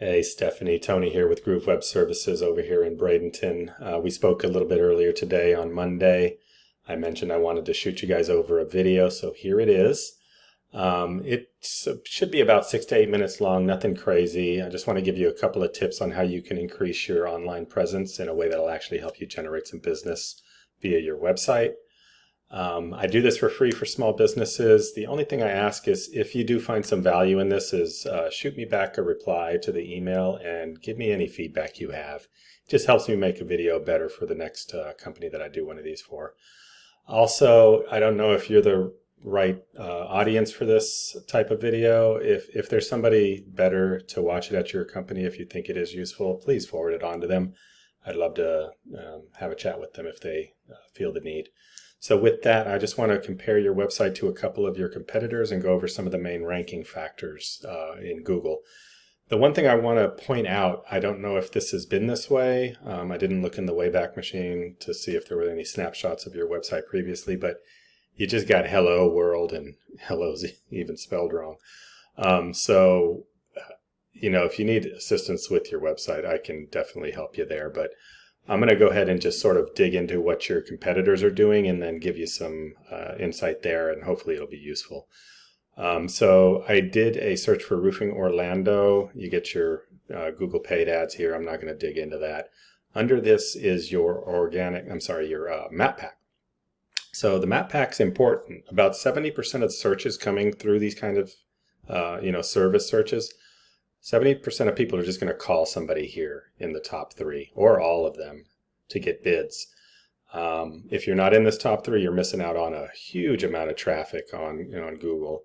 Hey Stephanie, Tony here with Groove Web Services over here in Bradenton. We spoke a little bit earlier today on Monday. I mentioned I wanted to shoot you guys over a video, so here it is. It should be about 6 to 8 minutes long, nothing crazy. I just want to give you a couple of tips on how you can increase your online presence in a way that'll actually help you generate some business via your website. I do this for free for small businesses. The only thing I ask is if you do find some value in this is shoot me back a reply to the email and give me any feedback you have. It just helps me make a video better for the next company that I do one of these for. Also, I don't know if you're the right audience for this type of video. If there's somebody better to watch it at your company, if you think it is useful, please forward it on to them. I'd love to have a chat with them if they feel the need. So with that, I just want to compare your website to a couple of your competitors and go over some of the main ranking factors in Google. The one thing I want to point out, I don't know if this has been this way. I didn't look in the Wayback Machine to see if there were any snapshots of your website previously, but you just got hello world and hello's even spelled wrong. If you need assistance with your website, I can definitely help you there, but I'm going to go ahead and just sort of dig into what your competitors are doing and then give you some insight there, and hopefully it'll be useful. So I did a search for Roofing Orlando. You get your Google paid ads here. I'm not going to dig into that. Under this is your map pack. So the map pack's important. About 70% of the searches coming through these kind of service searches, 70% of people are just going to call somebody here in the top three or all of them to get bids. If you're not in this top three, you're missing out on a huge amount of traffic on Google.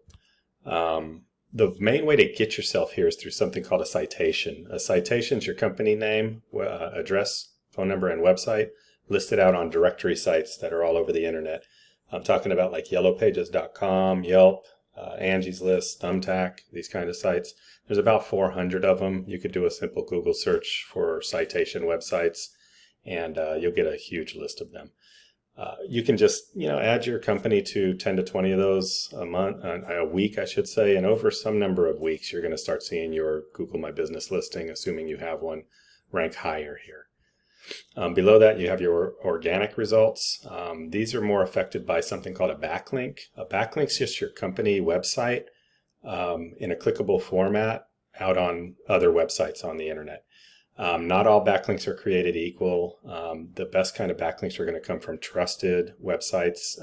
The main way to get yourself here is through something called a citation. A citation is your company name, address, phone number, and website listed out on directory sites that are all over the internet. I'm talking about like yellowpages.com, Yelp, Angie's List, Thumbtack, these kind of sites. There's about 400 of them. You could do a simple Google search for citation websites and you'll get a huge list of them. You can just add your company to 10 to 20 of those a week, I should say, and over some number of weeks you're going to start seeing your Google My Business listing, assuming you have one, rank higher here. Below that, you have your organic results. These are more affected by something called a backlink. A backlink is just your company website in a clickable format out on other websites on the internet. Not all backlinks are created equal. The best kind of backlinks are going to come from trusted websites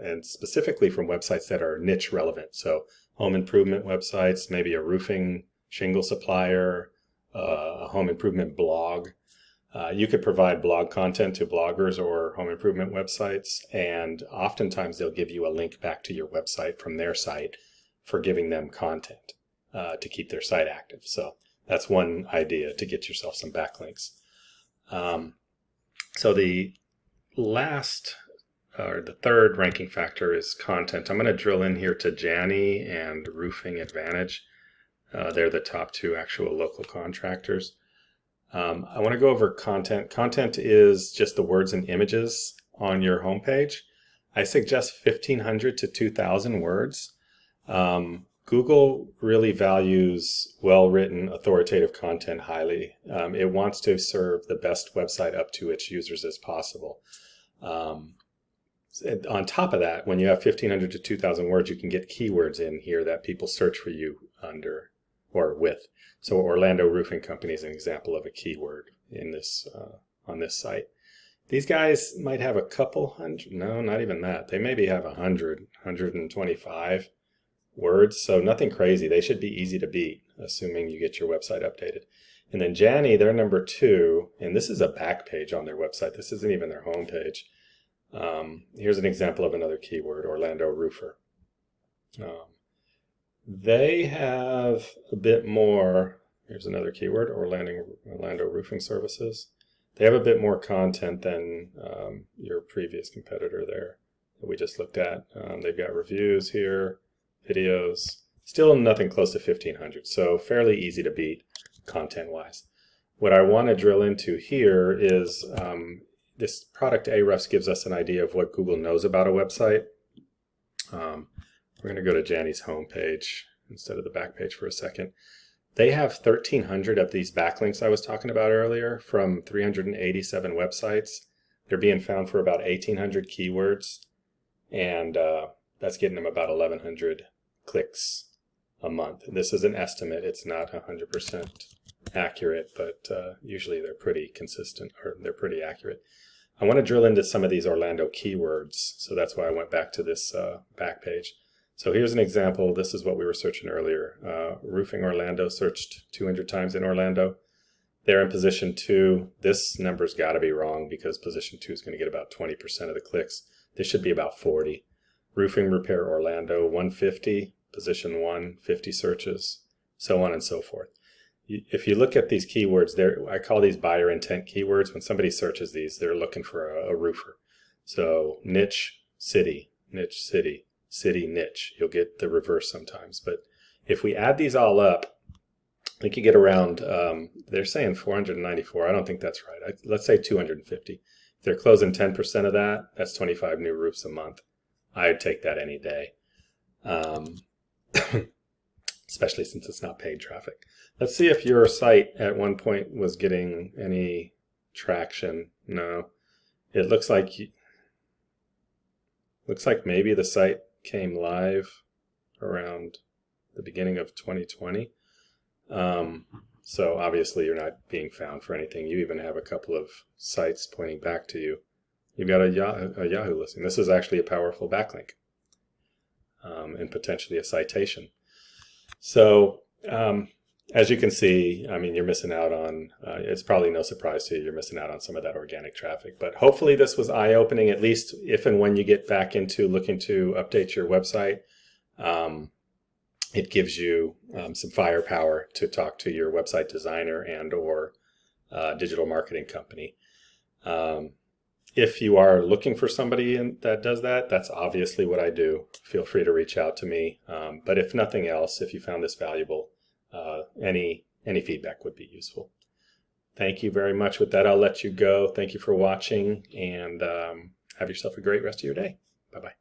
and specifically from websites that are niche relevant. So home improvement websites, maybe a roofing shingle supplier, a home improvement blog. You could provide blog content to bloggers or home improvement websites, and oftentimes they'll give you a link back to your website from their site for giving them content to keep their site active. So that's one idea to get yourself some backlinks. So the third ranking factor is content. I'm going to drill in here to Janney and Roofing Advantage. They're the top two actual local contractors. I want to go over content. Content is just the words and images on your homepage. I suggest 1,500 to 2,000 words. Google really values well-written, authoritative content highly. It wants to serve the best website up to its users as possible. On top of that, when you have 1,500 to 2,000 words, you can get keywords in here that people search for you under or with. So Orlando Roofing Company is an example of a keyword in this on this site. These guys might have a couple hundred, no, not even that. They maybe have 100, 125 words, so nothing crazy. They should be easy to beat, assuming you get your website updated. And then Janney, they're number 2, and this is a back page on their website. This isn't even their home page. Here's an example of another keyword, Orlando Roofer. They have a bit more. Here's another keyword, Orlando Roofing Services. They have a bit more content than your previous competitor there that we just looked at. They've got reviews here, videos, still nothing close to 1,500, so fairly easy to beat content-wise. What I want to drill into here is this product Ahrefs gives us an idea of what Google knows about a website. We're going to go to Janney's homepage instead of the back page for a second. They have 1,300 of these backlinks I was talking about earlier from 387 websites. They're being found for about 1,800 keywords, and that's getting them about 1,100 clicks a month. This is an estimate. It's not 100% accurate, but usually they're pretty consistent, or they're pretty accurate. I want to drill into some of these Orlando keywords, so that's why I went back to this back page. So here's an example. This is what we were searching earlier. Roofing Orlando, searched 200 times in Orlando. They're in position 2. This number's got to be wrong because position 2 is going to get about 20% of the clicks. This should be about 40. Roofing Repair Orlando, 150. Position 1, 50 searches, so on and so forth. If you look at these keywords, I call these buyer intent keywords. When somebody searches these, they're looking for a roofer. So niche, city, niche. You'll get the reverse sometimes. But if we add these all up, I think you get around, they're saying 494. I don't think that's right. Let's say 250. If they're closing 10% of that, that's 25 new roofs a month. I'd take that any day. Especially since it's not paid traffic. Let's see if your site at one point was getting any traction. No, it looks like maybe the site came live around the beginning of 2020. So obviously you're not being found for anything. You even have a couple of sites pointing back to you. You've got a Yahoo listing. This is actually a powerful backlink. And potentially a citation. So as you can see, I mean, you're missing out on, it's probably no surprise to you, you're missing out on some of that organic traffic. But hopefully this was eye-opening, at least if and when you get back into looking to update your website. It gives you some firepower to talk to your website designer and or digital marketing company. If you are looking for somebody that does that, that's obviously what I do. Feel free to reach out to me. But if nothing else, if you found this valuable, any feedback would be useful. Thank you very much. With that, I'll let you go. Thank you for watching, and have yourself a great rest of your day. Bye-bye.